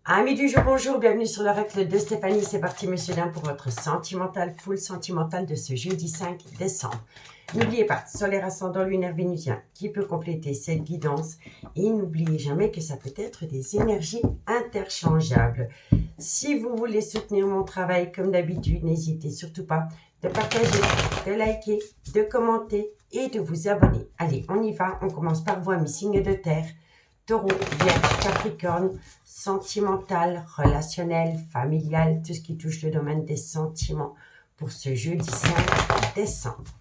Amis du jour, bonjour, bienvenue sur l'oracle de Stéphanie. C'est parti, messieurs, dames, pour votre sentimental, full sentimental de ce jeudi 5 décembre. N'oubliez pas, solaire ascendant lunaire vénusien qui peut compléter cette guidance. Et n'oubliez jamais que ça peut être des énergies interchangeables. Si vous voulez soutenir mon travail, comme d'habitude, n'hésitez surtout pas de partager, de liker, de commenter et de vous abonner. Allez, on y va. On commence par vous, mes signes de terre. Taureau, Vierge, Capricorne, sentimental, relationnel, familial, tout ce qui touche le domaine des sentiments pour ce jeudi 5 décembre.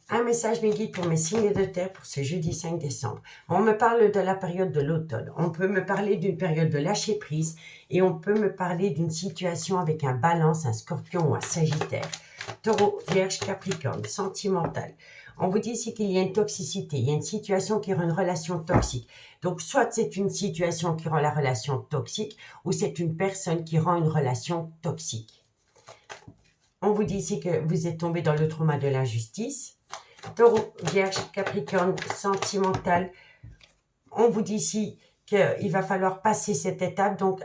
Un message me guide pour mes signes de terre pour ce jeudi 5 décembre. On me parle de la période de l'automne. On peut me parler d'une période de lâcher prise et on peut me parler d'une situation avec un balance, un scorpion ou un sagittaire. Taureau, Vierge, Capricorne, sentimental. On vous dit ici qu'il y a une toxicité, il y a une situation qui rend une relation toxique. Donc, soit c'est une situation qui rend la relation toxique, ou c'est une personne qui rend une relation toxique. On vous dit ici que vous êtes tombé dans le trauma de l'injustice. Taureau, Vierge, Capricorne, sentimental. On vous dit ici qu'il va falloir passer cette étape, donc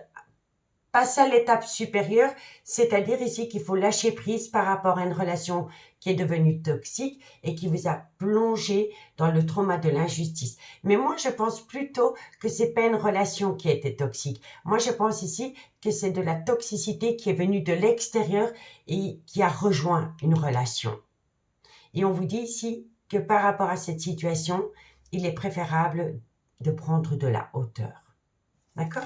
passer à l'étape supérieure, c'est-à-dire ici qu'il faut lâcher prise par rapport à une relation qui est devenue toxique et qui vous a plongé dans le trauma de l'injustice. Mais moi, je pense plutôt que c'est pas une relation qui a été toxique. Moi, je pense ici que c'est de la toxicité qui est venue de l'extérieur et qui a rejoint une relation. Et on vous dit ici que par rapport à cette situation, il est préférable de prendre de la hauteur. D'accord ?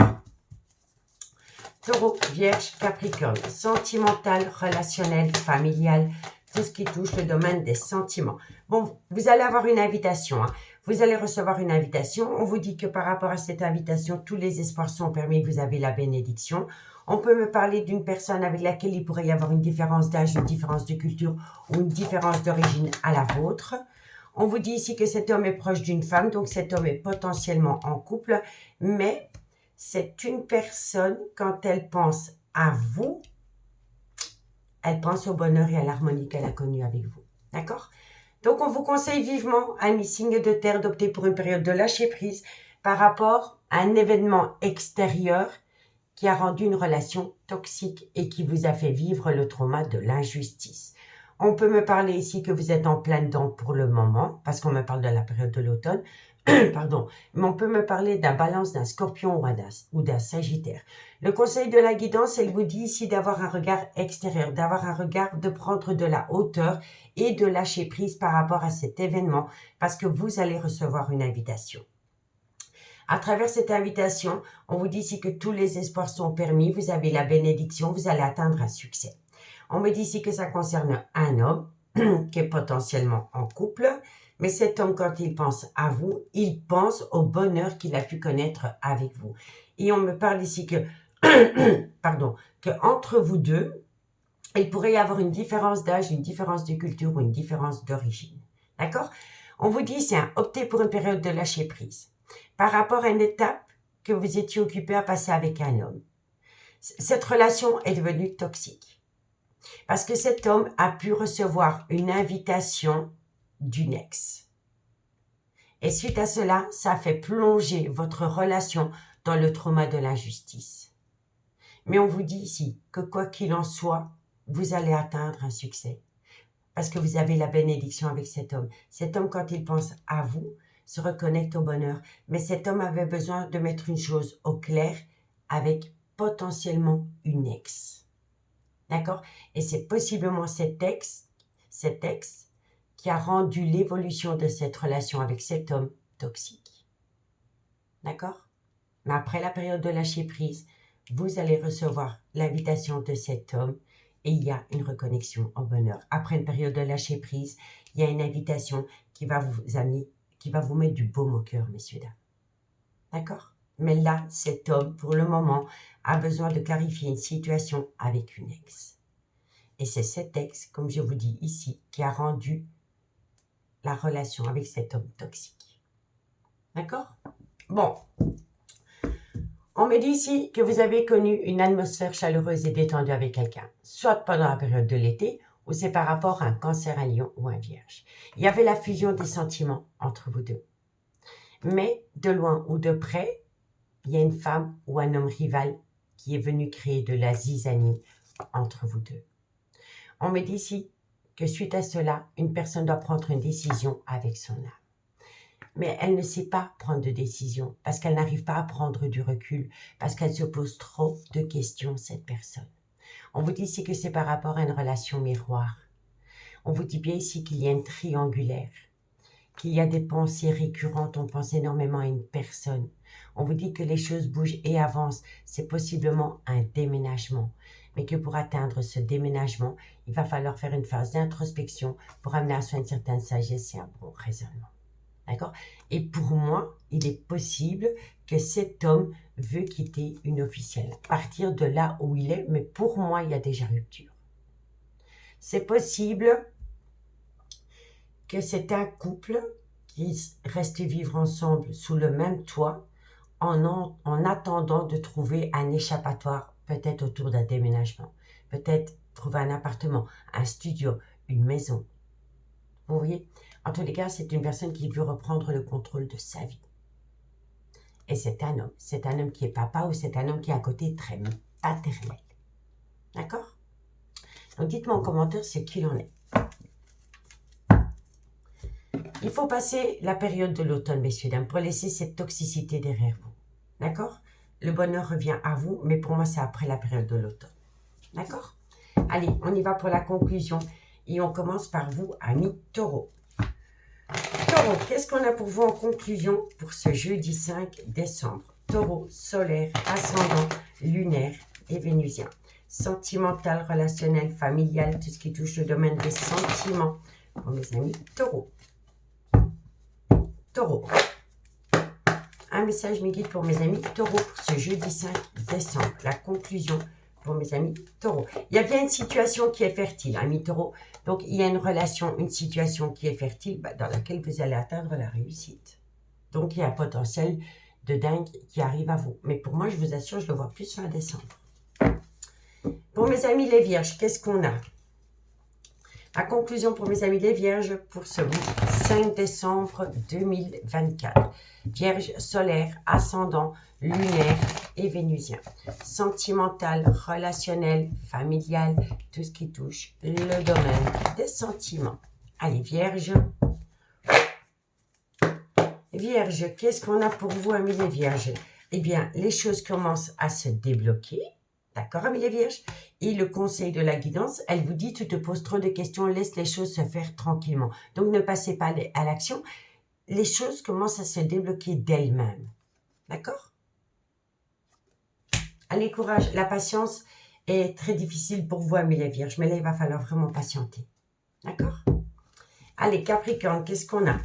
Taureau, Vierge, Capricorne, sentimental, relationnel, familial, tout ce qui touche le domaine des sentiments. Bon, vous allez avoir une invitation. Vous allez recevoir une invitation. On vous dit que par rapport à cette invitation, tous les espoirs sont permis. Vous avez la bénédiction. On peut me parler d'une personne avec laquelle il pourrait y avoir une différence d'âge, une différence de culture ou une différence d'origine à la vôtre. On vous dit ici que cet homme est proche d'une femme, donc cet homme est potentiellement en couple, mais c'est une personne, quand elle pense à vous, elle pense au bonheur et à l'harmonie qu'elle a connue avec vous. D'accord ? Donc, on vous conseille vivement, amis signes de terre, d'opter pour une période de lâcher prise par rapport à un événement extérieur qui a rendu une relation toxique et qui vous a fait vivre le trauma de l'injustice. On peut me parler ici que vous êtes en plein dedans pour le moment, parce qu'on me parle de la période de l'automne, pardon, mais on peut me parler d'un balance, d'un scorpion ou d'un sagittaire. Le conseil de la guidance, elle vous dit ici d'avoir un regard extérieur, d'avoir un regard, de prendre de la hauteur et de lâcher prise par rapport à cet événement, parce que vous allez recevoir une invitation. À travers cette invitation, on vous dit ici que tous les espoirs sont permis, vous avez la bénédiction, vous allez atteindre un succès. On me dit ici que ça concerne un homme qui est potentiellement en couple, mais cet homme, quand il pense à vous, il pense au bonheur qu'il a pu connaître avec vous. Et on me parle ici que, pardon, que entre vous deux, il pourrait y avoir une différence d'âge, une différence de culture ou une différence d'origine. D'accord ? On vous dit, c'est opter pour une période de lâcher prise. Par rapport à une étape que vous étiez occupé à passer avec un homme. Cette relation est devenue toxique. Parce que cet homme a pu recevoir une invitation d'une ex. Et suite à cela, ça a fait plonger votre relation dans le trauma de l'injustice. Mais on vous dit ici que quoi qu'il en soit, vous allez atteindre un succès. Parce que vous avez la bénédiction avec cet homme. Cet homme, quand il pense à vous, se reconnecte au bonheur. Mais cet homme avait besoin de mettre une chose au clair avec potentiellement une ex. D'accord ? Et c'est possiblement cet ex qui a rendu l'évolution de cette relation avec cet homme toxique. D'accord ? Mais après la période de lâcher prise, vous allez recevoir l'invitation de cet homme et il y a une reconnexion au bonheur. Après une période de lâcher prise, il y a une invitation qui va vous mettre du baume au cœur, messieurs, dames. D'accord ? Mais là, cet homme, pour le moment, a besoin de clarifier une situation avec une ex. Et c'est cet ex, comme je vous dis ici, qui a rendu la relation avec cet homme toxique. D'accord ? Bon. On me dit ici que vous avez connu une atmosphère chaleureuse et détendue avec quelqu'un, soit pendant la période de l'été, ou c'est par rapport à un cancer, un lion ou un vierge. Il y avait la fusion des sentiments entre vous deux. Mais de loin ou de près, il y a une femme ou un homme rival qui est venu créer de la zizanie entre vous deux. On me dit ici que suite à cela, une personne doit prendre une décision avec son âme. Mais elle ne sait pas prendre de décision parce qu'elle n'arrive pas à prendre du recul, parce qu'elle se pose trop de questions, cette personne. On vous dit ici que c'est par rapport à une relation miroir. On vous dit bien ici qu'il y a une triangulaire, qu'il y a des pensées récurrentes, on pense énormément à une personne. On vous dit que les choses bougent et avancent, c'est possiblement un déménagement. Mais que pour atteindre ce déménagement, il va falloir faire une phase d'introspection pour amener à soi une certaine sagesse et un bon raisonnement. D'accord? Et pour moi, il est possible que cet homme veut quitter une officielle, partir de là où il est, mais pour moi, il y a déjà rupture. C'est possible que c'est un couple qui reste vivre ensemble sous le même toit en attendant de trouver un échappatoire, peut-être autour d'un déménagement, peut-être trouver un appartement, un studio, une maison. Vous voyez? En tous les cas, c'est une personne qui veut reprendre le contrôle de sa vie. Et c'est un homme. C'est un homme qui est papa ou c'est un homme qui a un côté très paternel. D'accord? Donc dites-moi en commentaire ce qu'il en est. Il faut passer la période de l'automne, messieurs, dames, pour laisser cette toxicité derrière vous. D'accord? Le bonheur revient à vous, mais pour moi, c'est après la période de l'automne. D'accord? Allez, on y va pour la conclusion. Et on commence par vous, amis taureaux. Taureau, qu'est-ce qu'on a pour vous en conclusion pour ce jeudi 5 décembre? Taureau, solaire, ascendant, lunaire et vénusien. Sentimental, relationnel, familial, tout ce qui touche le domaine des sentiments. Pour mes amis taureaux. Taureau. Un message me guide pour mes amis taureaux pour ce jeudi 5 décembre. La conclusion pour mes amis taureaux. Il y a bien une situation qui est fertile, amis taureaux. Donc, il y a une relation, une situation qui est fertile dans laquelle vous allez atteindre la réussite. Donc, il y a un potentiel de dingue qui arrive à vous. Mais pour moi, je vous assure, je le vois plus fin décembre. Pour mes amis les vierges, qu'est-ce qu'on a? La conclusion pour mes amis les vierges pour ce 5 décembre 2024. Vierge solaire, ascendant, lunaire et vénusien. Sentimental, relationnel, familial, tout ce qui touche le domaine des sentiments. Allez, vierge. Vierge, qu'est-ce qu'on a pour vous, amis les vierges? Eh bien, les choses commencent à se débloquer. D'accord, amis les vierges? Et le conseil de la guidance, elle vous dit, tu te poses trop de questions, laisse les choses se faire tranquillement. Donc, ne passez pas à l'action. Les choses commencent à se débloquer d'elles-mêmes. D'accord? Allez, courage. La patience est très difficile pour vous, amis les vierges, mais là, il va falloir vraiment patienter. D'accord? Allez, Capricorne, qu'est-ce qu'on a?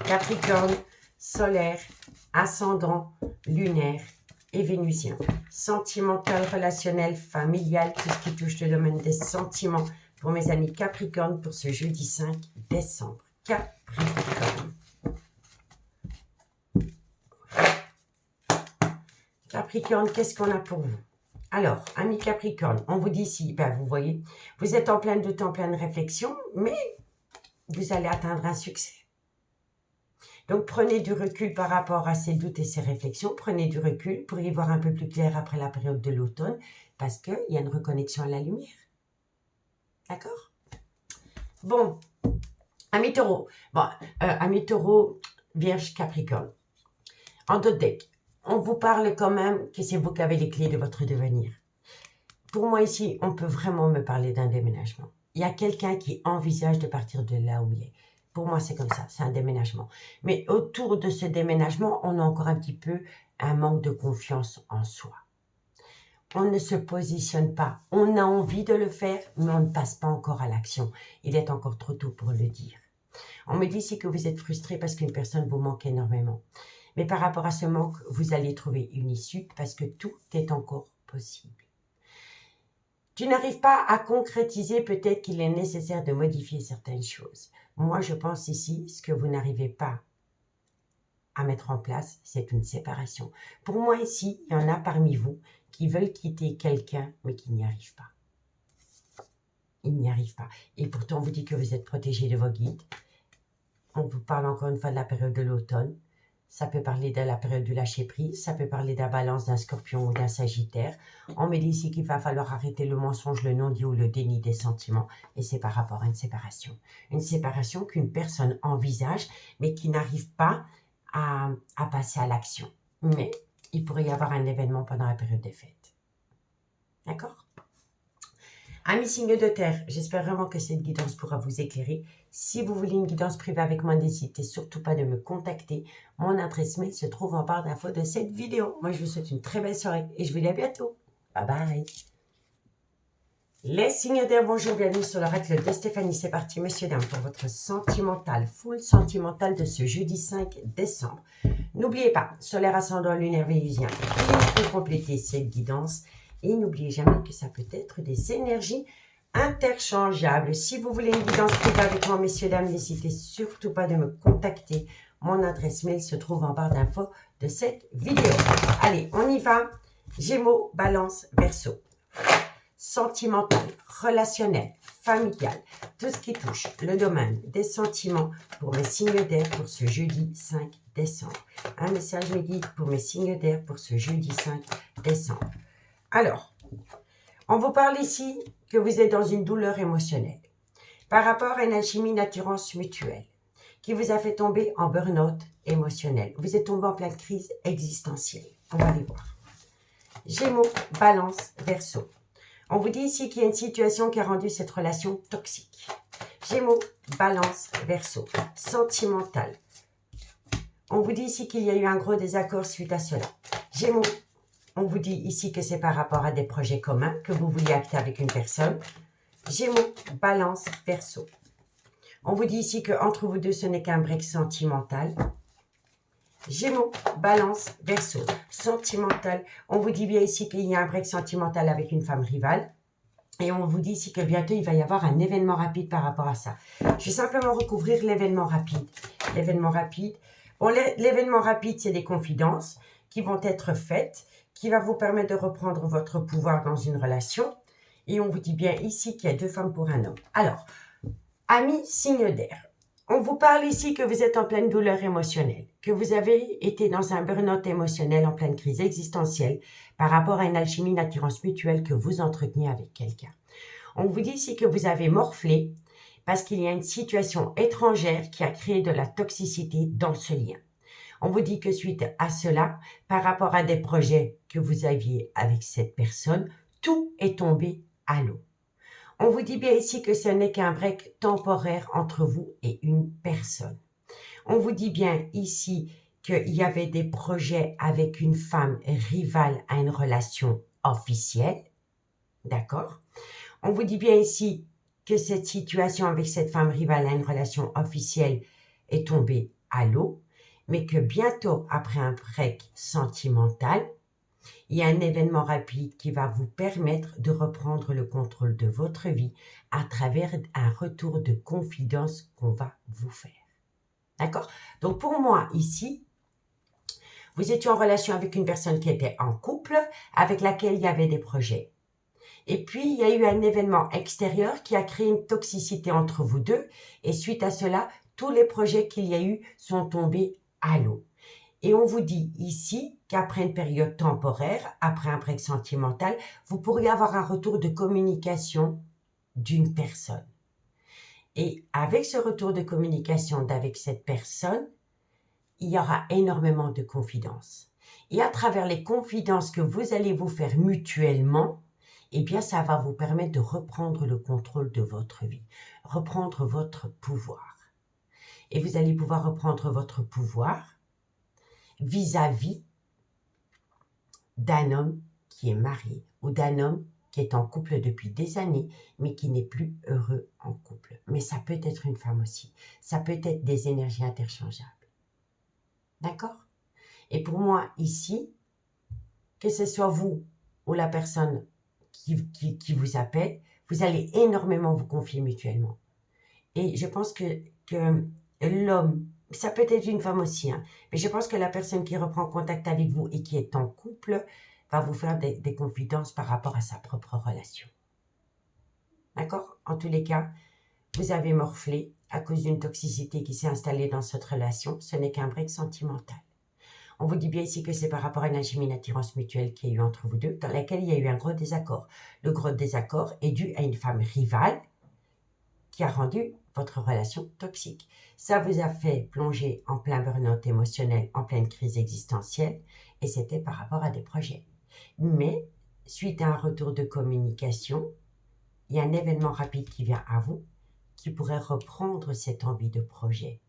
Capricorne, solaire, ascendant, lunaire et vénusien. Sentimental, relationnel, familial, tout ce qui touche le domaine des sentiments pour mes amis Capricorne pour ce jeudi 5 décembre. Capricorne. Capricorne, qu'est-ce qu'on a pour vous? Alors, amis Capricorne, on vous dit ici, vous voyez, vous êtes en plein doute, en pleine réflexion, mais vous allez atteindre un succès. Donc, prenez du recul par rapport à ces doutes et ces réflexions. Prenez du recul pour y voir un peu plus clair après la période de l'automne parce qu'il y a une reconnexion à la lumière. D'accord? Bon, amis taureaux. Bon, amis taureaux, vierge, capricorne. En d'autres decks, on vous parle quand même que c'est vous qui avez les clés de votre devenir. Pour moi ici, on peut vraiment me parler d'un déménagement. Il y a quelqu'un qui envisage de partir de là où il est. Pour moi, c'est comme ça, c'est un déménagement. Mais autour de ce déménagement, on a encore un petit peu un manque de confiance en soi. On ne se positionne pas. On a envie de le faire, mais on ne passe pas encore à l'action. Il est encore trop tôt pour le dire. On me dit ici que vous êtes frustré parce qu'une personne vous manque énormément. Mais par rapport à ce manque, vous allez trouver une issue parce que tout est encore possible. Tu n'arrives pas à concrétiser, peut-être qu'il est nécessaire de modifier certaines choses. Moi, je pense ici, ce que vous n'arrivez pas à mettre en place, c'est une séparation. Pour moi, ici, il y en a parmi vous qui veulent quitter quelqu'un, mais qui n'y arrivent pas. Ils n'y arrivent pas. Et pourtant, on vous dit que vous êtes protégé de vos guides. On vous parle encore une fois de la période de l'automne. Ça peut parler de la période du lâcher-prise, ça peut parler d'un balance, d'un scorpion ou d'un sagittaire. On me dit ici qu'il va falloir arrêter le mensonge, le non-dit ou le déni des sentiments. Et c'est par rapport à une séparation. Une séparation qu'une personne envisage, mais qui n'arrive pas à passer à l'action. Mais il pourrait y avoir un événement pendant la période des fêtes. D'accord ? Amis signes de terre, j'espère vraiment que cette guidance pourra vous éclairer. Si vous voulez une guidance privée avec moi, n'hésitez surtout pas de me contacter. Mon adresse mail se trouve en barre d'infos de cette vidéo. Moi, je vous souhaite une très belle soirée et je vous dis à bientôt. Bye bye. Les signes d'air, bonjour, bienvenue sur l'oracle de Stéphanie. C'est parti, messieurs, dames, pour votre sentimental, full sentimental de ce jeudi 5 décembre. N'oubliez pas, solaire ascendant lunaire vénusien, qui peut compléter cette guidance. Et n'oubliez jamais que ça peut être des énergies interchangeables. Si vous voulez une guidance privée avec moi, messieurs, dames, n'hésitez surtout pas de me contacter. Mon adresse mail se trouve en barre d'infos de cette vidéo. Allez, on y va. Gémeaux, Balance, Verseau. Sentimental, relationnel, familial, tout ce qui touche le domaine des sentiments pour mes signes d'air pour ce jeudi 5 décembre. Un message me guide pour mes signes d'air pour ce jeudi 5 décembre. Alors, on vous parle ici que vous êtes dans une douleur émotionnelle par rapport à une alchimie d'attirance mutuelle qui vous a fait tomber en burn-out émotionnel. Vous êtes tombé en pleine crise existentielle. On va aller voir. Gémeaux, Balance, Verseau. On vous dit ici qu'il y a une situation qui a rendu cette relation toxique. Gémeaux, Balance, Verseau. Sentimental. On vous dit ici qu'il y a eu un gros désaccord suite à cela. Gémeaux, on vous dit ici que c'est par rapport à des projets communs que vous vouliez acter avec une personne. Gémeaux, Balance, Verseau. On vous dit ici qu'entre vous deux, ce n'est qu'un break sentimental. Gémeaux, Balance, Verseau. Sentimental. On vous dit bien ici qu'il y a un break sentimental avec une femme rivale. Et on vous dit ici que bientôt, il va y avoir un événement rapide par rapport à ça. Je vais simplement recouvrir l'événement rapide. L'événement rapide. Bon, l'événement rapide, c'est des confidences qui vont être faites, qui va vous permettre de reprendre votre pouvoir dans une relation. Et on vous dit bien ici qu'il y a 2 femmes pour un homme. Alors, amis signe d'air, on vous parle ici que vous êtes en pleine douleur émotionnelle, que vous avez été dans un burn-out émotionnel en pleine crise existentielle par rapport à une alchimie d'attirance mutuelle que vous entreteniez avec quelqu'un. On vous dit ici que vous avez morflé parce qu'il y a une situation étrangère qui a créé de la toxicité dans ce lien. On vous dit que suite à cela, par rapport à des projets que vous aviez avec cette personne, tout est tombé à l'eau. On vous dit bien ici que ce n'est qu'un break temporaire entre vous et une personne. On vous dit bien ici qu'il y avait des projets avec une femme rivale à une relation officielle. D'accord? On vous dit bien ici que cette situation avec cette femme rivale à une relation officielle est tombée à l'eau, mais que bientôt, après un break sentimental, il y a un événement rapide qui va vous permettre de reprendre le contrôle de votre vie à travers un retour de confidence qu'on va vous faire. D'accord? Donc pour moi, ici, vous étiez en relation avec une personne qui était en couple, avec laquelle il y avait des projets. Et puis, il y a eu un événement extérieur qui a créé une toxicité entre vous deux. Et suite à cela, tous les projets qu'il y a eu sont tombés à l'eau. Et on vous dit ici qu'après une période temporaire, après un break sentimental, vous pourriez avoir un retour de communication d'une personne. Et avec ce retour de communication d'avec cette personne, il y aura énormément de confidences. Et à travers les confidences que vous allez vous faire mutuellement, eh bien, ça va vous permettre de reprendre le contrôle de votre vie, reprendre votre pouvoir. Et vous allez pouvoir reprendre votre pouvoir vis-à-vis d'un homme qui est marié ou d'un homme qui est en couple depuis des années, mais qui n'est plus heureux en couple. Mais ça peut être une femme aussi. Ça peut être des énergies interchangeables. D'accord? Et pour moi, ici, que ce soit vous ou la personne qui vous appelle, vous allez énormément vous confier mutuellement. Et je pense que l'homme, ça peut être une femme aussi, hein, mais je pense que la personne qui reprend contact avec vous et qui est en couple va vous faire des confidences par rapport à sa propre relation. D'accord? En tous les cas, vous avez morflé à cause d'une toxicité qui s'est installée dans cette relation. Ce n'est qu'un break sentimental. On vous dit bien ici que c'est par rapport à une alchimie, une attirance mutuelle qu'il y a eu entre vous deux, dans laquelle il y a eu un gros désaccord. Le gros désaccord est dû à une femme rivale qui a rendu votre relation toxique. Ça vous a fait plonger en plein burn-out émotionnel, en pleine crise existentielle, et c'était par rapport à des projets. Mais, suite à un retour de communication, il y a un événement rapide qui vient à vous, qui pourrait reprendre cette envie de projet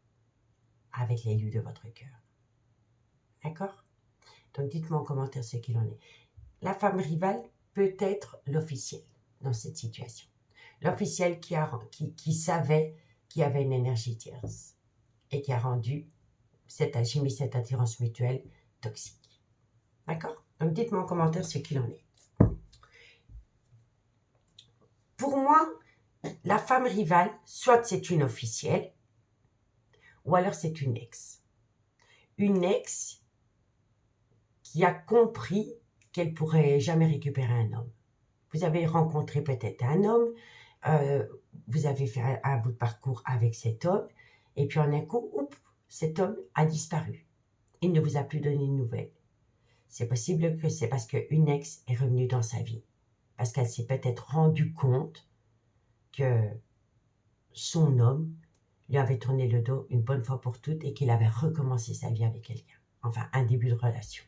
avec l'élu de votre cœur. D'accord? Donc, dites-moi en commentaire ce qu'il en est. La femme rivale peut être l'officiel dans cette situation. L'officiel qui savait qu'il y avait une énergie tierce et qui a rendu cette alchimie, cette attirance mutuelle toxique. D'accord? Donc, dites-moi en commentaire ce qu'il en est. Pour moi, la femme rivale, soit c'est une officielle, ou alors c'est une ex. Une ex qui a compris qu'elle pourrait jamais récupérer un homme. Vous avez rencontré peut-être un homme, vous avez fait un bout de parcours avec cet homme, et puis en un coup, cet homme a disparu. Il ne vous a plus donné de nouvelles. C'est possible que c'est parce qu'une ex est revenue dans sa vie, parce qu'elle s'est peut-être rendue compte que son homme lui avait tourné le dos une bonne fois pour toutes et qu'il avait recommencé sa vie avec quelqu'un. Enfin, un début de relation.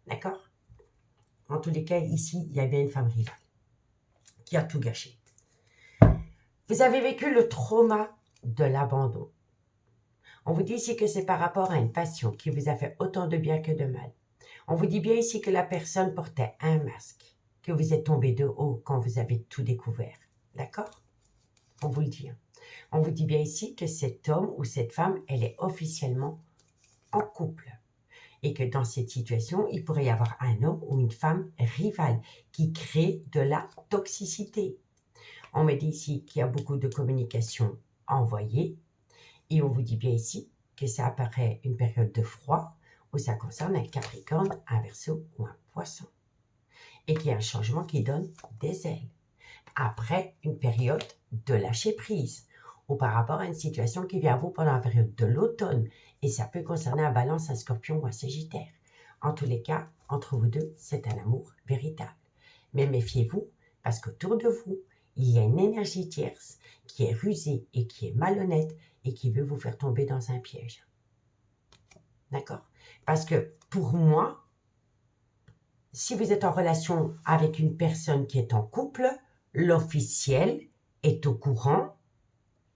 D'accord? En tous les cas, ici, il y a bien une femme rivale qui a tout gâché. Vous avez vécu le trauma de l'abandon. On vous dit ici que c'est par rapport à une passion qui vous a fait autant de bien que de mal. On vous dit bien ici que la personne portait un masque, que vous êtes tombé de haut quand vous avez tout découvert. D'accord? On vous le dit. On vous dit bien ici que cet homme ou cette femme, elle est officiellement en couple. Et que dans cette situation, il pourrait y avoir un homme ou une femme rivale qui crée de la toxicité. On me dit ici qu'il y a beaucoup de communication envoyée et on vous dit bien ici que ça apparaît une période de froid où ça concerne un Capricorne, un Verseau ou un Poisson et qu'il y a un changement qui donne des ailes après une période de lâcher prise ou par rapport à une situation qui vient à vous pendant la période de l'automne. Et ça peut concerner un Balance, un Scorpion ou un Sagittaire. En tous les cas, entre vous deux, c'est un amour véritable. Mais méfiez-vous, parce qu'autour de vous, il y a une énergie tierce qui est rusée et qui est malhonnête et qui veut vous faire tomber dans un piège. D'accord? Parce que pour moi, si vous êtes en relation avec une personne qui est en couple, l'officiel est au courant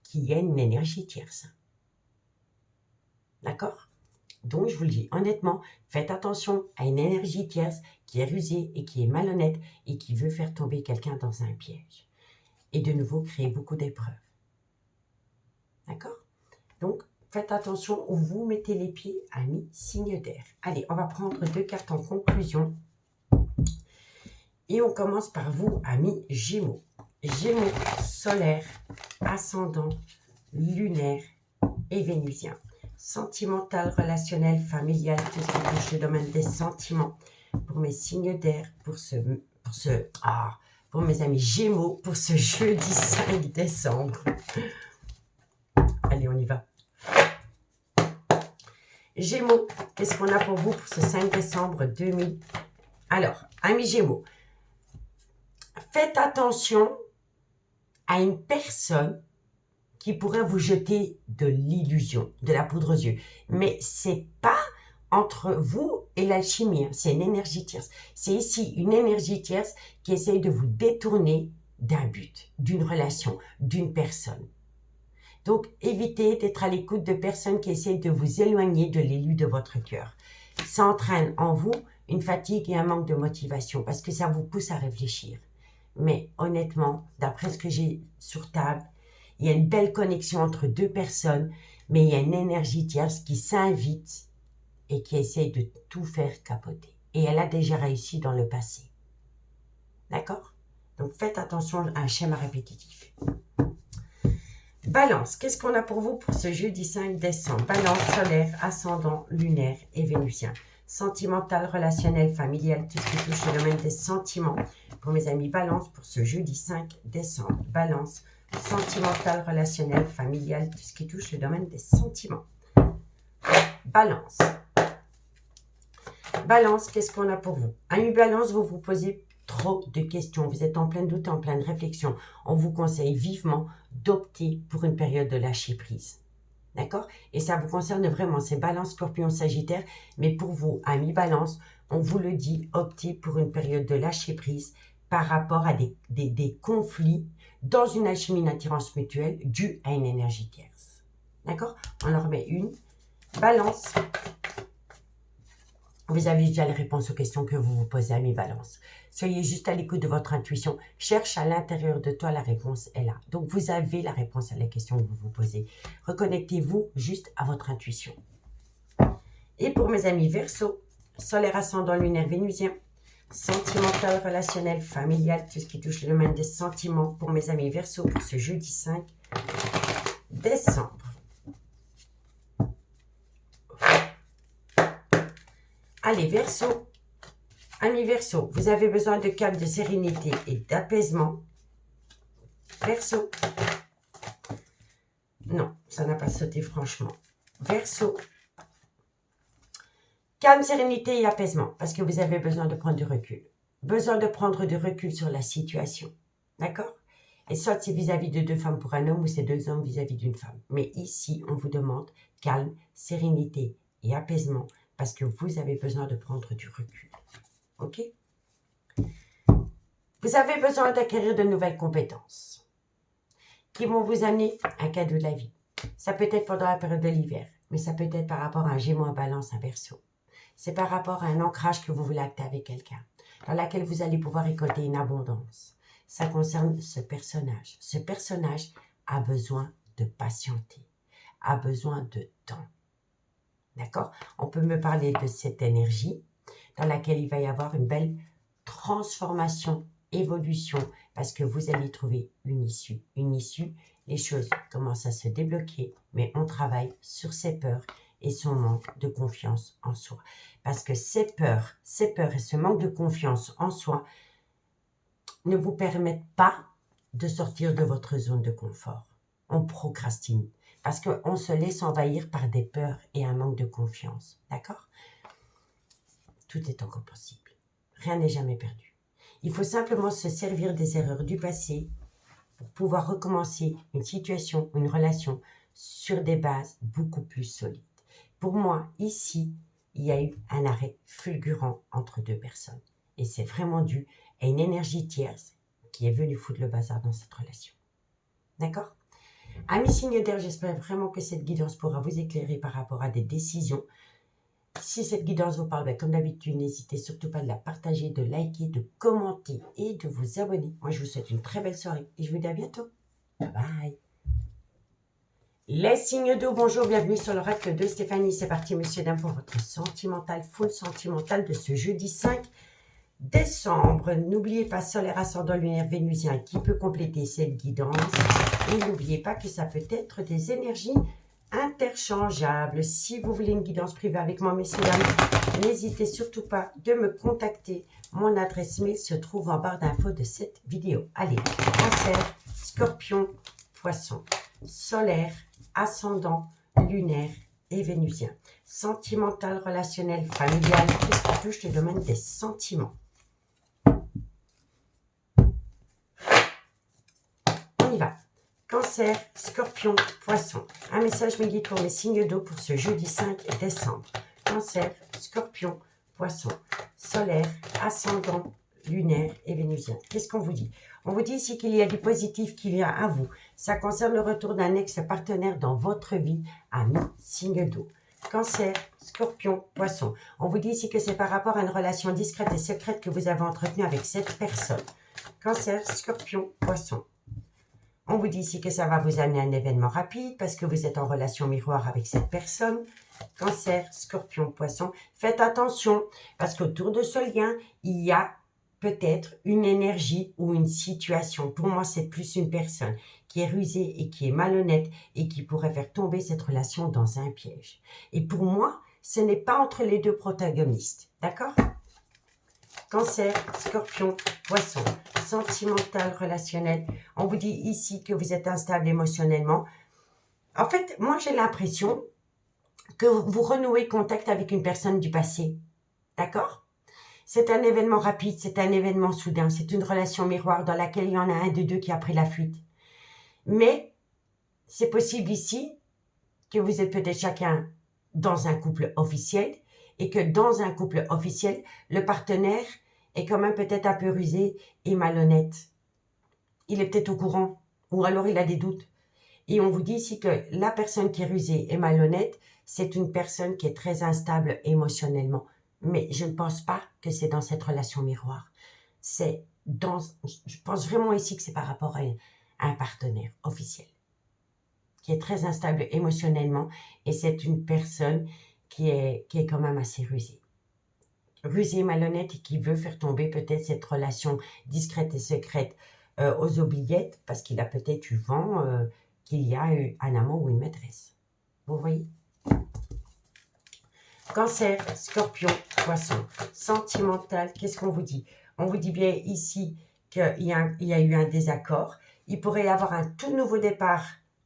qu'il y a une énergie tierce. D'accord? Donc, je vous le dis honnêtement, faites attention à une énergie tierce qui est rusée et qui est malhonnête et qui veut faire tomber quelqu'un dans un piège. Et de nouveau, créer beaucoup d'épreuves. D'accord? Donc, faites attention où vous mettez les pieds, amis signe d'air. Allez, on va prendre 2 cartes en conclusion. Et on commence par vous, amis Gémeaux. Gémeaux solaire, ascendant, lunaire et vénusien. Sentimental, relationnel, familial, tout ce qui touche le domaine des sentiments. Pour mes signes d'air, pour mes amis Gémeaux, pour ce jeudi 5 décembre. Allez, on y va. Gémeaux, qu'est-ce qu'on a pour vous pour ce 5 décembre 2000? Alors, amis Gémeaux, faites attention à une personne qui pourrait vous jeter de l'illusion, de la poudre aux yeux. Mais c'est pas entre vous et l'alchimie, c'est une énergie tierce. C'est ici une énergie tierce qui essaye de vous détourner d'un but, d'une relation, d'une personne. Donc, évitez d'être à l'écoute de personnes qui essayent de vous éloigner de l'élu de votre cœur. Ça entraîne en vous une fatigue et un manque de motivation parce que ça vous pousse à réfléchir. Mais honnêtement, d'après ce que j'ai sur table, il y a une belle connexion entre deux personnes, mais il y a une énergie tierce qui s'invite et qui essaye de tout faire capoter. Et elle a déjà réussi dans le passé. D'accord? Donc faites attention à un schéma répétitif. Balance, qu'est-ce qu'on a pour vous pour ce jeudi 5 décembre? Balance solaire, ascendant, lunaire et vénusien. Sentimental, relationnel, familial, tout ce qui touche le domaine des sentiments. Pour mes amis Balance, pour ce jeudi 5 décembre. Balance, sentimental, relationnel, familial, tout ce qui touche le domaine des sentiments. Balance. Balance, qu'est-ce qu'on a pour vous? Ami Balance, vous vous posez trop de questions. Vous êtes en plein doute, en pleine réflexion. On vous conseille vivement d'opter pour une période de lâcher prise. D'accord? Et ça vous concerne vraiment, c'est Balance, Scorpion, Sagittaire. Mais pour vous, amis Balance, on vous le dit, optez pour une période de lâcher prise par rapport à des conflits dans une alchimie d'attirance mutuelle due à une énergie tierce. D'accord? On en remet une. Balance. Vous avez déjà les réponses aux questions que vous vous posez, amis Balance. Soyez juste à l'écoute de votre intuition. Cherche à l'intérieur de toi, la réponse est là. Donc, vous avez la réponse à la question que vous vous posez. Reconnectez-vous juste à votre intuition. Et pour mes amis Verseau, solaire ascendant lunaire vénusien, sentimental, relationnel, familial, tout ce qui touche le domaine des sentiments pour mes amis Verseau pour ce jeudi 5 décembre. Allez, Verseau, amis Verseau, vous avez besoin de calme, de sérénité et d'apaisement. Verseau, non, ça n'a pas sauté franchement. Verseau, calme, sérénité et apaisement, parce que vous avez besoin de prendre du recul. Besoin de prendre du recul sur la situation, d'accord? Et soit c'est vis-à-vis de deux femmes pour un homme ou c'est deux hommes vis-à-vis d'une femme. Mais ici, on vous demande calme, sérénité et apaisement, parce que vous avez besoin de prendre du recul. OK? Vous avez besoin d'acquérir de nouvelles compétences qui vont vous amener un cadeau de la vie. Ça peut être pendant la période de l'hiver, mais ça peut être par rapport à un Gémeaux, un Balance, un Verseau. C'est par rapport à un ancrage que vous voulez acter avec quelqu'un, dans laquelle vous allez pouvoir récolter une abondance. Ça concerne ce personnage. Ce personnage a besoin de patienter, a besoin de temps. D'accord? On peut me parler de cette énergie dans laquelle il va y avoir une belle transformation, évolution, parce que vous allez trouver une issue. Une issue, les choses commencent à se débloquer, mais on travaille sur ses peurs et son manque de confiance en soi. Parce que ces peurs et ce manque de confiance en soi ne vous permettent pas de sortir de votre zone de confort. On procrastine parce qu'on se laisse envahir par des peurs et un manque de confiance. D'accord? Tout est encore possible. Rien n'est jamais perdu. Il faut simplement se servir des erreurs du passé pour pouvoir recommencer une situation, une relation sur des bases beaucoup plus solides. Pour moi, ici, il y a eu un arrêt fulgurant entre deux personnes. Et c'est vraiment dû à une énergie tierce qui est venue foutre le bazar dans cette relation. D'accord? Amis signes d'air, j'espère vraiment que cette guidance pourra vous éclairer par rapport à des décisions. Si cette guidance vous parle, comme d'habitude, n'hésitez surtout pas de la partager, de liker, de commenter et de vous abonner. Moi, je vous souhaite une très belle soirée et je vous dis à bientôt. Bye bye. Les signes d'eau, bonjour, bienvenue sur l'oracle de Stéphanie. C'est parti, monsieur, dame, pour votre sentimental, full sentimental de ce jeudi 5 décembre. N'oubliez pas solaire ascendant lunaire vénusien qui peut compléter cette guidance. Et n'oubliez pas que ça peut être des énergies interchangeables. Si vous voulez une guidance privée avec moi, messieurs, dames, n'hésitez surtout pas de me contacter. Mon adresse mail se trouve en barre d'infos de cette vidéo. Allez, Cancer, Scorpion, Poisson, solaire, ascendant, lunaire et vénusien. Sentimental, relationnel, familial, tout ce qui touche le domaine des sentiments. On y va. Cancer, Scorpion, Poisson. Un message me guide pour mes signes d'eau pour ce jeudi 5 décembre. Cancer, Scorpion, Poisson. Solaire, ascendant, lunaire et vénusien. Qu'est-ce qu'on vous dit? On vous dit ici qu'il y a du positif qui vient à vous. Ça concerne le retour d'un ex-partenaire dans votre vie, ami signe d'eau. Cancer, Scorpion, Poisson. On vous dit ici que c'est par rapport à une relation discrète et secrète que vous avez entretenue avec cette personne. Cancer, Scorpion, Poisson. On vous dit ici que ça va vous amener à un événement rapide parce que vous êtes en relation miroir avec cette personne. Cancer, Scorpion, Poisson. Faites attention parce qu'autour de ce lien, il y a peut-être une énergie ou une situation. Pour moi, c'est plus une personne qui est rusée et qui est malhonnête et qui pourrait faire tomber cette relation dans un piège. Et pour moi, ce n'est pas entre les deux protagonistes. D'accord? Cancer, Scorpion, Poisson. Sentimental, relationnel. On vous dit ici que vous êtes instable émotionnellement. En fait, moi, j'ai l'impression que vous renouez contact avec une personne du passé. D'accord? C'est un événement rapide, c'est un événement soudain, c'est une relation miroir dans laquelle il y en a un des deux qui a pris la fuite. Mais c'est possible ici que vous êtes peut-être chacun dans un couple officiel et que dans un couple officiel, le partenaire est quand même peut-être un peu rusé et malhonnête. Il est peut-être au courant ou alors il a des doutes. Et on vous dit ici que la personne qui est rusée et malhonnête, c'est une personne qui est très instable émotionnellement. Mais je ne pense pas que c'est dans cette relation miroir. Je pense vraiment ici que c'est par rapport à un partenaire officiel qui est très instable émotionnellement et c'est une personne qui est quand même assez rusée. Rusée, malhonnête et qui veut faire tomber peut-être cette relation discrète et secrète aux oubliettes parce qu'il a peut-être eu vent qu'il y a eu un amant ou une maîtresse. Vous voyez? Cancer, Scorpion, Poisson, sentimental, qu'est-ce qu'on vous dit? On vous dit bien ici qu'il y a eu un désaccord. Il pourrait y avoir un tout nouveau départ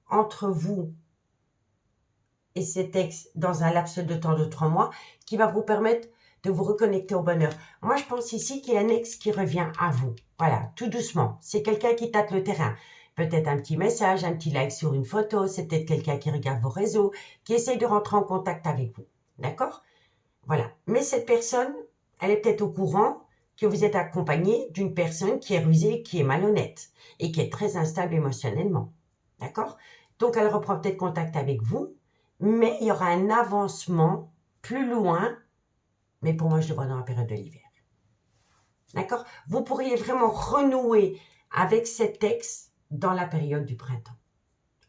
entre vous et cet ex dans un laps de temps de 3 mois qui va vous permettre de vous reconnecter au bonheur. Moi, je pense ici qu'il y a un ex qui revient à vous. Voilà, tout doucement. C'est quelqu'un qui tâte le terrain. Peut-être un petit message, un petit like sur une photo. C'est peut-être quelqu'un qui regarde vos réseaux, qui essaye de rentrer en contact avec vous. D'accord? Voilà. Mais cette personne, elle est peut-être au courant que vous êtes accompagné d'une personne qui est rusée, qui est malhonnête et qui est très instable émotionnellement. D'accord? Donc, elle reprend peut-être contact avec vous, mais il y aura un avancement plus loin, mais pour moi, je le vois dans la période de l'hiver. D'accord? Vous pourriez vraiment renouer avec cet ex dans la période du printemps.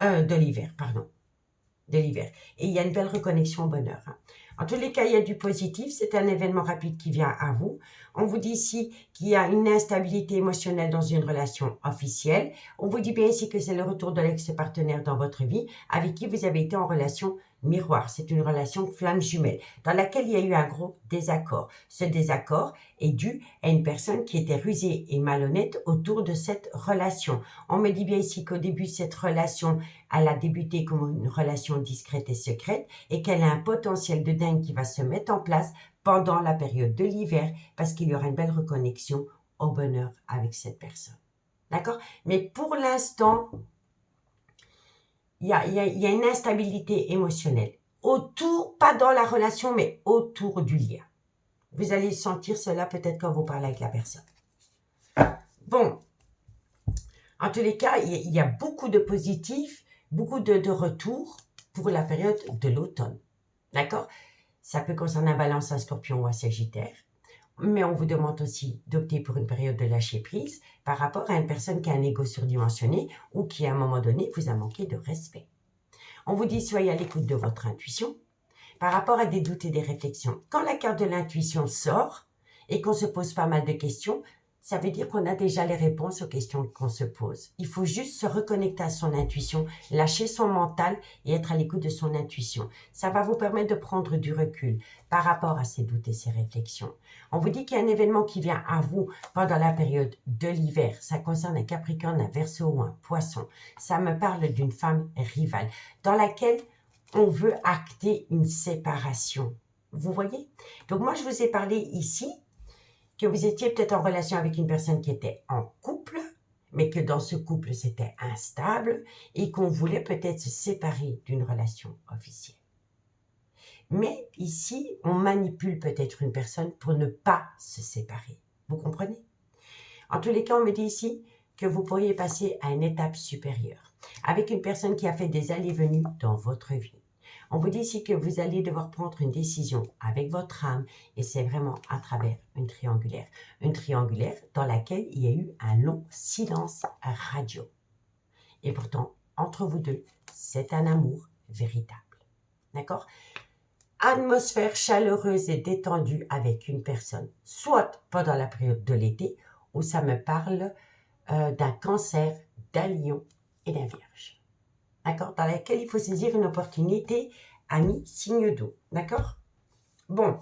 De l'hiver, pardon. De l'hiver. Et il y a une belle reconnexion au bonheur. Hein. En tous les cas, il y a du positif. C'est un événement rapide qui vient à vous. On vous dit ici qu'il y a une instabilité émotionnelle dans une relation officielle. On vous dit bien ici que c'est le retour de l'ex-partenaire dans votre vie avec qui vous avez été en relation miroir. C'est une relation flamme jumelle dans laquelle il y a eu un gros désaccord. Ce désaccord est dû à une personne qui était rusée et malhonnête autour de cette relation. On me dit bien ici qu'au début, cette relation, elle a débuté comme une relation discrète et secrète et qu'elle a un potentiel de dingue qui va se mettre en place pendant la période de l'hiver parce qu'il y aura une belle reconnexion au bonheur avec cette personne. D'accord? Mais pour l'instant, il y a une instabilité émotionnelle autour, pas dans la relation, mais autour du lien. Vous allez sentir cela peut-être quand vous parlez avec la personne. Bon, en tous les cas, il y a beaucoup de positifs, beaucoup de retours pour la période de l'automne. D'accord? Ça peut concerner un Balance, un Scorpion ou un Sagittaire. Mais on vous demande aussi d'opter pour une période de lâcher prise par rapport à une personne qui a un ego surdimensionné ou qui, à un moment donné, vous a manqué de respect. On vous dit soyez à l'écoute de votre intuition par rapport à des doutes et des réflexions. Quand la carte de l'intuition sort et qu'on se pose pas mal de questions, ça veut dire qu'on a déjà les réponses aux questions qu'on se pose. Il faut juste se reconnecter à son intuition, lâcher son mental et être à l'écoute de son intuition. Ça va vous permettre de prendre du recul par rapport à ces doutes et ces réflexions. On vous dit qu'il y a un événement qui vient à vous pendant la période de l'hiver. Ça concerne un Capricorne, un Verseau ou un Poisson. Ça me parle d'une femme rivale dans laquelle on veut acter une séparation. Vous voyez? Donc moi, je vous ai parlé ici que vous étiez peut-être en relation avec une personne qui était en couple, mais que dans ce couple, c'était instable et qu'on voulait peut-être se séparer d'une relation officielle. Mais ici, on manipule peut-être une personne pour ne pas se séparer. Vous comprenez? En tous les cas, on me dit ici que vous pourriez passer à une étape supérieure avec une personne qui a fait des allées-venues dans votre vie. On vous dit ici que vous allez devoir prendre une décision avec votre âme et c'est vraiment à travers une triangulaire. Une triangulaire dans laquelle il y a eu un long silence radio. Et pourtant, entre vous deux, c'est un amour véritable. D'accord? Atmosphère chaleureuse et détendue avec une personne, soit pendant la période de l'été, où ça me parle d'un Cancer, d'un Lion et d'un Vierge. D'accord? Dans laquelle il faut saisir une opportunité, ami, signe d'eau. D'accord? Bon,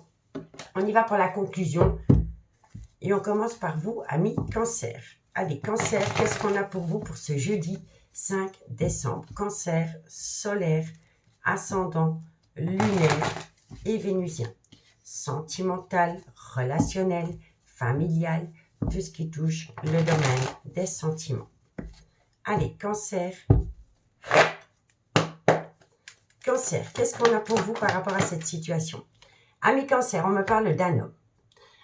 on y va pour la conclusion. Et on commence par vous, ami Cancer. Allez, Cancer, qu'est-ce qu'on a pour vous pour ce jeudi 5 décembre? Cancer, solaire, ascendant, lunaire et vénusien. sentimental, relationnel, familial, tout ce qui touche le domaine des sentiments. Allez, Cancer. Cancer, qu'est-ce qu'on a pour vous par rapport à cette situation? Amis Cancer, on me parle d'un homme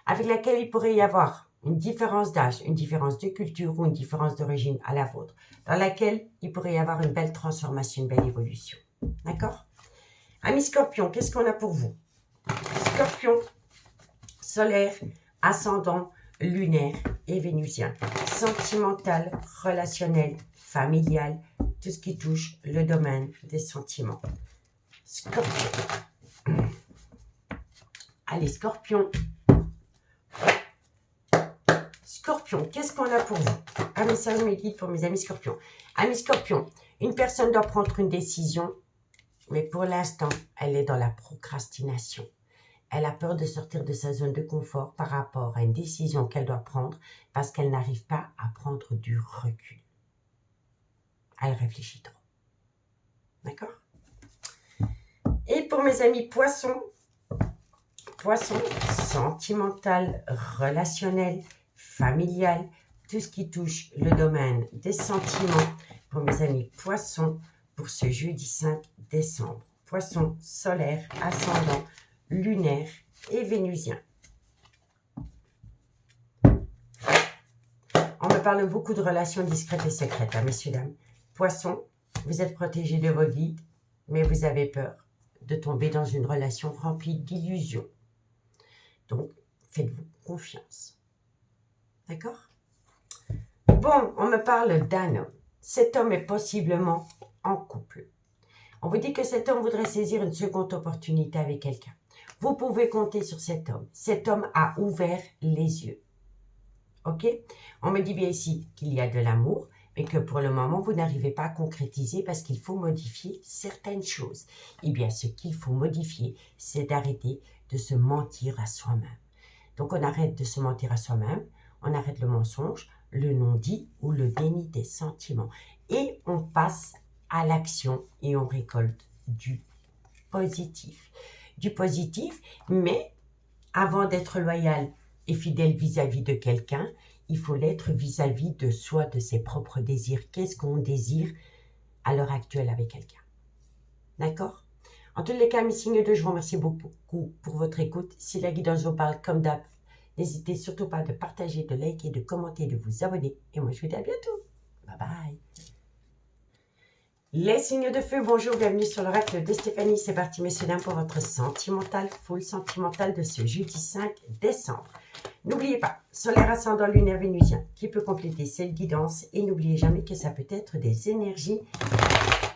avec lequel il pourrait y avoir une différence d'âge, une différence de culture ou une différence d'origine à la vôtre, dans laquelle il pourrait y avoir une belle transformation, une belle évolution. D'accord? Amis Scorpion, qu'est-ce qu'on a pour vous? Scorpion, solaire, ascendant, lunaire et vénusien, sentimental, relationnel, familial, tout ce qui touche le domaine des sentiments. Scorpion. Allez, Scorpion. Scorpion, qu'est-ce qu'on a pour vous? Un message me guide pour mes amis Scorpions. Amis Scorpions, une personne doit prendre une décision, mais pour l'instant, elle est dans la procrastination. Elle a peur de sortir de sa zone de confort par rapport à une décision qu'elle doit prendre parce qu'elle n'arrive pas à prendre du recul. Elle réfléchit trop. D'accord? Et pour mes amis Poissons, Poissons, sentimental, relationnel, familial, tout ce qui touche le domaine des sentiments pour mes amis Poissons pour ce jeudi 5 décembre. Poissons solaire, ascendant, lunaire et vénusien. On me parle beaucoup de relations discrètes et secrètes, hein, messieurs, dames. Poissons, vous êtes protégés de vos guides, mais vous avez peur de tomber dans une relation remplie d'illusions. Donc, faites-vous confiance. D'accord? Bon, on me parle d'un homme. Cet homme est possiblement en couple. On vous dit que cet homme voudrait saisir une seconde opportunité avec quelqu'un. Vous pouvez compter sur cet homme. Cet homme a ouvert les yeux. Ok? On me dit bien ici qu'il y a de l'amour, mais que pour le moment, vous n'arrivez pas à concrétiser parce qu'il faut modifier certaines choses. Eh bien, ce qu'il faut modifier, c'est d'arrêter de se mentir à soi-même. Donc, on arrête de se mentir à soi-même, on arrête le mensonge, le non-dit ou le déni des sentiments. Et on passe à l'action et on récolte du positif. Du positif, mais avant d'être loyal et fidèle vis-à-vis de quelqu'un, il faut l'être vis-à-vis de soi, de ses propres désirs. Qu'est-ce qu'on désire à l'heure actuelle avec quelqu'un? D'accord? En tous les cas, mes signes de, je vous remercie beaucoup pour votre écoute. Si la guidance vous parle comme d'hab, n'hésitez surtout pas de partager, de liker, de commenter, de vous abonner. Et moi, je vous dis à bientôt. Bye bye. Les signes de feu, bonjour, bienvenue sur l'oracle de Stéphanie. C'est parti, messieurs, dames, pour votre sentimental, full sentimental de ce jeudi 5 décembre. N'oubliez pas, solaire ascendant lunaire vénusien qui peut compléter cette guidance. Et n'oubliez jamais que ça peut être des énergies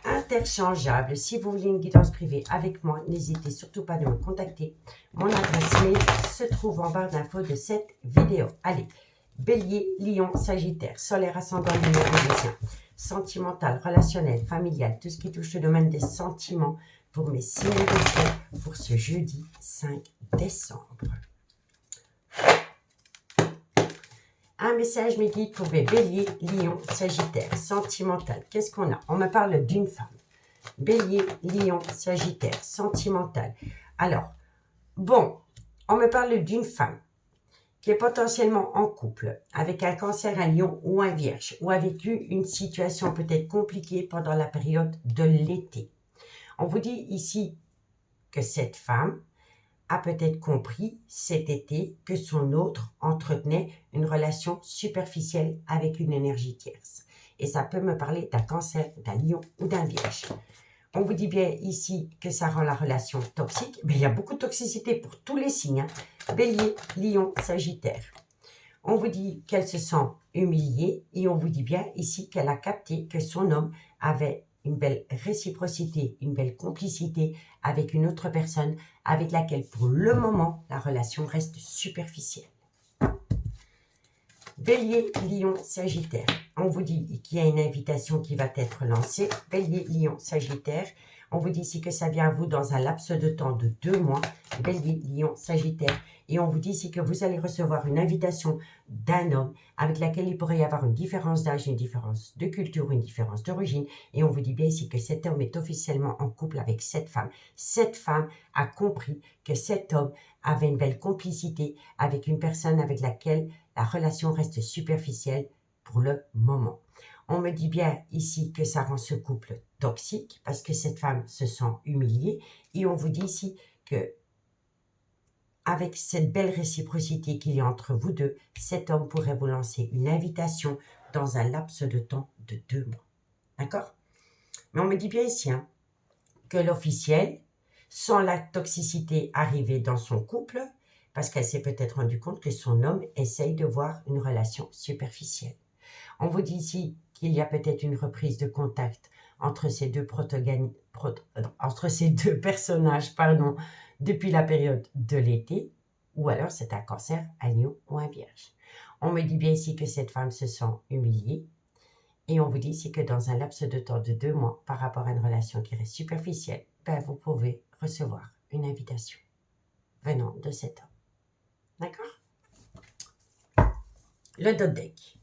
interchangeables. Si vous voulez une guidance privée avec moi, n'hésitez surtout pas à me contacter. Mon adresse mail se trouve en barre d'infos de cette vidéo. Allez, Bélier, Lion, Sagittaire, solaire ascendant lunaire vénusien. Sentimental, relationnel, familial, tout ce qui touche le domaine des sentiments pour mes signes de feu pour ce jeudi 5 décembre. Un message me guide pour mes Bélier, Lion, Sagittaire, sentimental. Qu'est-ce qu'on a? On me parle d'une femme. Bélier, Lion, Sagittaire, sentimental. Alors, bon, on me parle d'une femme qui est potentiellement en couple avec un cancer, un lion ou un vierge, ou a vécu une situation peut-être compliquée pendant la période de l'été. On vous dit ici que cette femme a peut-être compris cet été que son autre entretenait une relation superficielle avec une énergie tierce. Et ça peut me parler d'un cancer, d'un lion ou d'un vierge. On vous dit bien ici que ça rend la relation toxique. Mais il y a beaucoup de toxicité pour tous les signes. Hein. Bélier, Lion, Sagittaire. On vous dit qu'elle se sent humiliée et on vous dit bien ici qu'elle a capté que son homme avait une belle réciprocité, une belle complicité avec une autre personne avec laquelle pour le moment la relation reste superficielle. Bélier, Lion, Sagittaire. On vous dit qu'il y a une invitation qui va être lancée. Bélier, Lion, Sagittaire. On vous dit ici que ça vient à vous dans un laps de temps de 2 mois. Bélier, Lion, Sagittaire. Et on vous dit ici que vous allez recevoir une invitation d'un homme avec laquelle il pourrait y avoir une différence d'âge, une différence de culture, une différence d'origine. Et on vous dit bien ici que cet homme est officiellement en couple avec cette femme. Cette femme a compris que cet homme avait une belle complicité avec une personne avec laquelle la relation reste superficielle pour le moment. On me dit bien ici que ça rend ce couple toxique parce que cette femme se sent humiliée. Et on vous dit ici que avec cette belle réciprocité qu'il y a entre vous deux, cet homme pourrait vous lancer une invitation dans un laps de temps de 2 mois. D'accord? Mais on me dit bien ici que l'officiel, sans la toxicité arrivée dans son couple, parce qu'elle s'est peut-être rendu compte que son homme essaye de voir une relation superficielle. On vous dit ici qu'il y a peut-être une reprise de contact entre ces deux personnages, depuis la période de l'été, ou alors c'est un Cancer, un Lion ou un Vierge. On me dit bien ici que cette femme se sent humiliée, et on vous dit ici que dans un laps de temps de 2 mois, par rapport à une relation qui reste superficielle, vous pouvez recevoir une invitation venant de cet homme. D'accord? Le dot deck.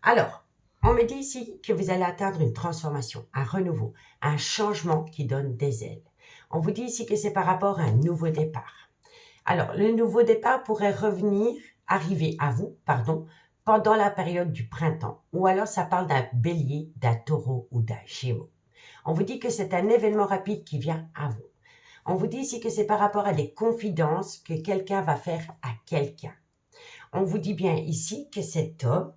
Alors, on me dit ici que vous allez atteindre une transformation, un renouveau, un changement qui donne des ailes. On vous dit ici que c'est par rapport à un nouveau départ. Alors, le nouveau départ pourrait arriver à vous, pendant la période du printemps. Ou alors, ça parle d'un bélier, d'un taureau ou d'un gémeaux. On vous dit que c'est un événement rapide qui vient à vous. On vous dit ici que c'est par rapport à des confidences que quelqu'un va faire à quelqu'un. On vous dit bien ici que cet homme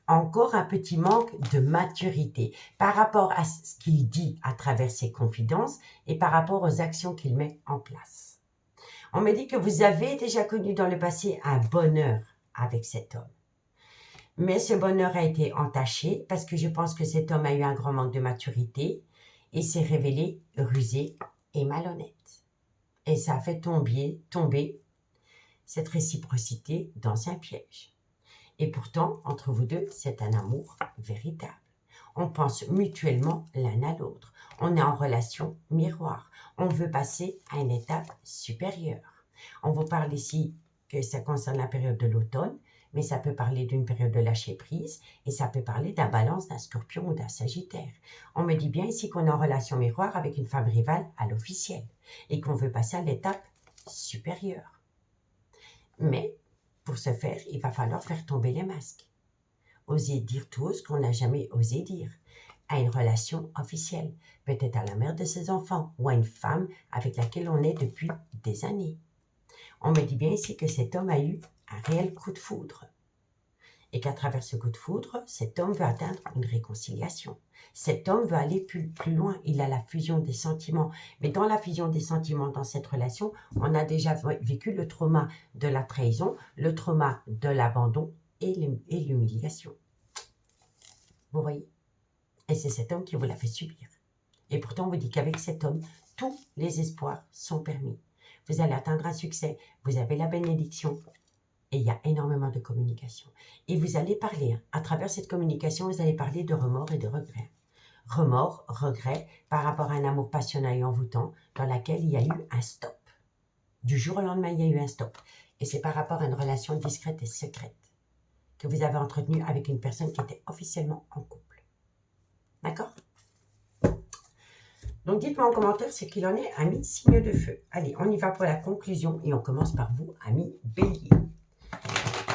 a encore un petit manque de maturité par rapport à ce qu'il dit à travers ses confidences et par rapport aux actions qu'il met en place. On me dit que vous avez déjà connu dans le passé un bonheur avec cet homme. Mais ce bonheur a été entaché parce que je pense que cet homme a eu un grand manque de maturité et s'est révélé rusé et malhonnête. Et ça a fait tomber cette réciprocité dans un piège. Et pourtant, entre vous deux, c'est un amour véritable. On pense mutuellement l'un à l'autre. On est en relation miroir. On veut passer à une étape supérieure. On vous parle ici que ça concerne la période de l'automne, mais ça peut parler d'une période de lâcher prise et ça peut parler d'un balance, d'un scorpion ou d'un sagittaire. On me dit bien ici qu'on est en relation miroir avec une femme rivale à l'officiel et qu'on veut passer à l'étape supérieure. Mais pour ce faire, il va falloir faire tomber les masques. Oser dire tout ce qu'on n'a jamais osé dire. À une relation officielle, peut-être à la mère de ses enfants ou à une femme avec laquelle on est depuis des années. On me dit bien ici que cet homme a eu un réel coup de foudre. Et qu'à travers ce coup de foudre, cet homme veut atteindre une réconciliation. Cet homme veut aller plus loin. Il a la fusion des sentiments. Mais dans la fusion des sentiments, dans cette relation, on a déjà vécu le trauma de la trahison, le trauma de l'abandon et l'humiliation. Vous voyez? Et c'est cet homme qui vous l'a fait subir. Et pourtant, on vous dit qu'avec cet homme, tous les espoirs sont permis. Vous allez atteindre un succès. Vous avez la bénédiction. Et il y a énormément de communication. Et vous allez parler, à travers cette communication, vous allez parler de remords et de regrets. Remords, regrets, par rapport à un amour passionnel et envoûtant, dans laquelle il y a eu un stop. Du jour au lendemain, il y a eu un stop. Et c'est par rapport à une relation discrète et secrète que vous avez entretenue avec une personne qui était officiellement en couple. D'accord? Donc, dites-moi en commentaire ce qu'il en est, amis signe de feu. Allez, on y va pour la conclusion et on commence par vous, amis bélier.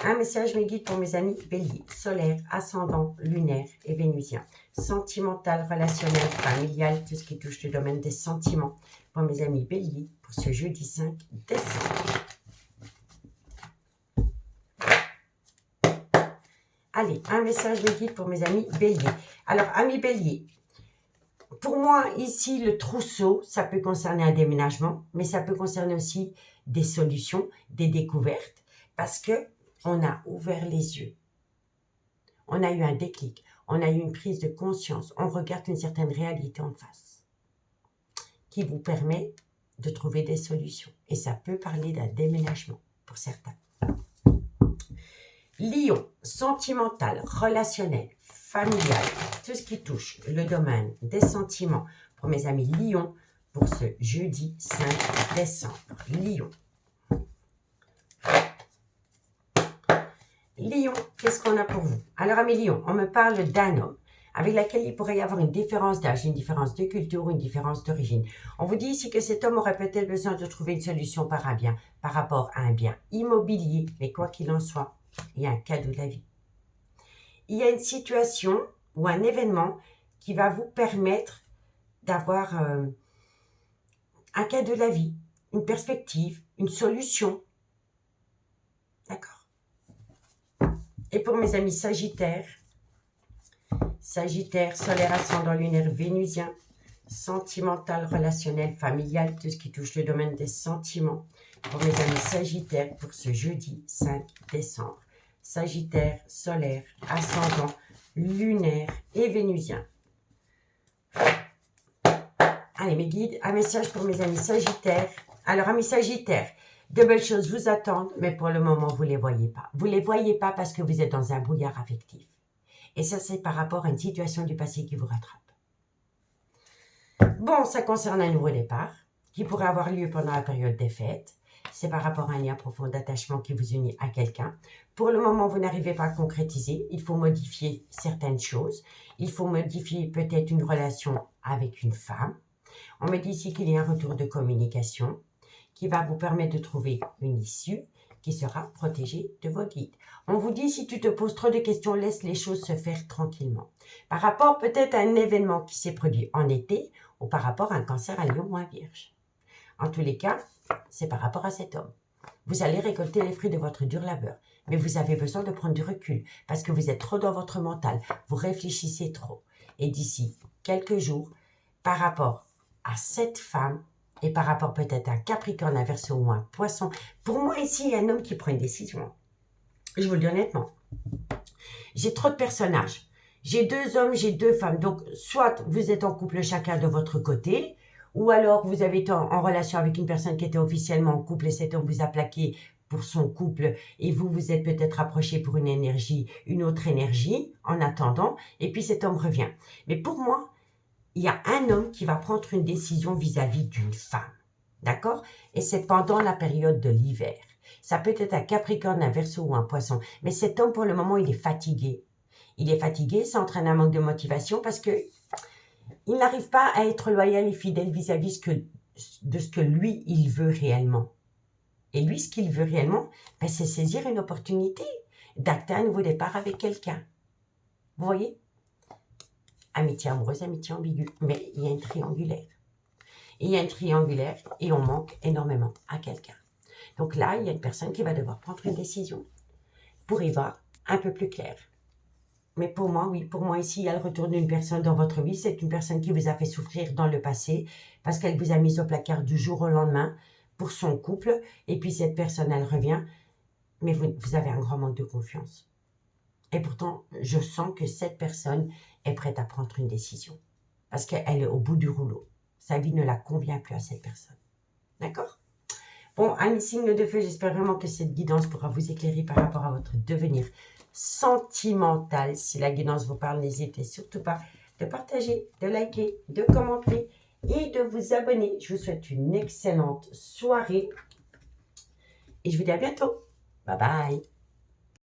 Un message me guide pour mes amis bélier, solaire, ascendant, lunaire et vénusien. Sentimental, relationnel, familial, tout ce qui touche le domaine des sentiments. Pour mes amis bélier, pour ce jeudi 5 décembre. Allez, un message me guide pour mes amis bélier. Alors, amis bélier, pour moi, ici, le trousseau, ça peut concerner un déménagement, mais ça peut concerner aussi des solutions, des découvertes, parce que on a ouvert les yeux. On a eu un déclic. On a eu une prise de conscience. On regarde une certaine réalité en face qui vous permet de trouver des solutions. Et ça peut parler d'un déménagement pour certains. Lion, sentimental, relationnel, familial, tout ce qui touche le domaine des sentiments Pour mes amis Lion, pour ce jeudi 5 décembre. Lion. Lion, qu'est-ce qu'on a pour vous? Alors, amis Lion, on me parle d'un homme avec lequel il pourrait y avoir une différence d'âge, une différence de culture, une différence d'origine. On vous dit ici que cet homme aurait peut-être besoin de trouver une solution par rapport à un bien immobilier, mais quoi qu'il en soit, il y a un cadeau de la vie. Il y a une situation ou un événement qui va vous permettre d'avoir un cadeau de la vie, une perspective, une solution. D'accord. Et pour mes amis Sagittaires, Sagittaire, solaire, ascendant lunaire, vénusien, sentimental, relationnel, familial, tout ce qui touche le domaine des sentiments. Pour mes amis Sagittaires, pour ce jeudi 5 décembre. Sagittaire, solaire, ascendant, lunaire et vénusien. Allez, mes guides, un message pour mes amis Sagittaires. Alors, amis Sagittaires, de belles choses vous attendent, mais pour le moment, vous ne les voyez pas. Vous ne les voyez pas parce que vous êtes dans un brouillard affectif. Et ça, c'est par rapport à une situation du passé qui vous rattrape. Bon, ça concerne un nouveau départ qui pourrait avoir lieu pendant la période des fêtes. C'est par rapport à un lien profond d'attachement qui vous unit à quelqu'un. Pour le moment, vous n'arrivez pas à concrétiser. Il faut modifier certaines choses. Il faut modifier peut-être une relation avec une femme. On me dit ici qu'il y a un retour de communication qui va vous permettre de trouver une issue qui sera protégée de vos guides. On vous dit, si tu te poses trop de questions, laisse les choses se faire tranquillement. Par rapport peut-être à un événement qui s'est produit en été ou par rapport à un cancer, à Lion ou à Vierge. En tous les cas, c'est par rapport à cet homme. Vous allez récolter les fruits de votre dur labeur, mais vous avez besoin de prendre du recul parce que vous êtes trop dans votre mental, vous réfléchissez trop. Et d'ici quelques jours, par rapport à cette femme, et par rapport peut-être à un Capricorne, un Verseau ou un Poisson, pour moi ici, il y a un homme qui prend une décision. Je vous le dis honnêtement. J'ai trop de personnages. J'ai 2 hommes, j'ai 2 femmes. Donc, soit vous êtes en couple chacun de votre côté, ou alors vous avez été en relation avec une personne qui était officiellement en couple et cet homme vous a plaqué pour son couple et vous vous êtes peut-être rapproché pour une autre énergie en attendant, et puis cet homme revient. Mais pour moi, il y a un homme qui va prendre une décision vis-à-vis d'une femme, d'accord? Et c'est pendant la période de l'hiver. Ça peut être un Capricorne, un Verseau ou un Poisson, mais cet homme, pour le moment, il est fatigué. Il est fatigué, ça entraîne un manque de motivation parce que il n'arrive pas à être loyal et fidèle vis-à-vis de ce que lui, il veut réellement. Et lui, ce qu'il veut réellement, ben, c'est saisir une opportunité d'acter un nouveau départ avec quelqu'un. Vous voyez? Amitié amoureuse, amitié ambiguë, mais il y a une triangulaire. Il y a une triangulaire et on manque énormément à quelqu'un. Donc là, il y a une personne qui va devoir prendre une décision pour y voir un peu plus clair. Mais pour moi, oui, pour moi ici, il y a le retour d'une personne dans votre vie. C'est une personne qui vous a fait souffrir dans le passé parce qu'elle vous a mis au placard du jour au lendemain pour son couple. Et puis cette personne, elle revient, mais vous avez un grand manque de confiance. Et pourtant, je sens que cette personne est prête à prendre une décision. Parce qu'elle est au bout du rouleau. Sa vie ne la convient plus à cette personne. D'accord? Bon, amis signes de feu, j'espère vraiment que cette guidance pourra vous éclairer par rapport à votre devenir sentimental. Si la guidance vous parle, n'hésitez surtout pas de partager, de liker, de commenter et de vous abonner. Je vous souhaite une excellente soirée. Et je vous dis à bientôt. Bye bye.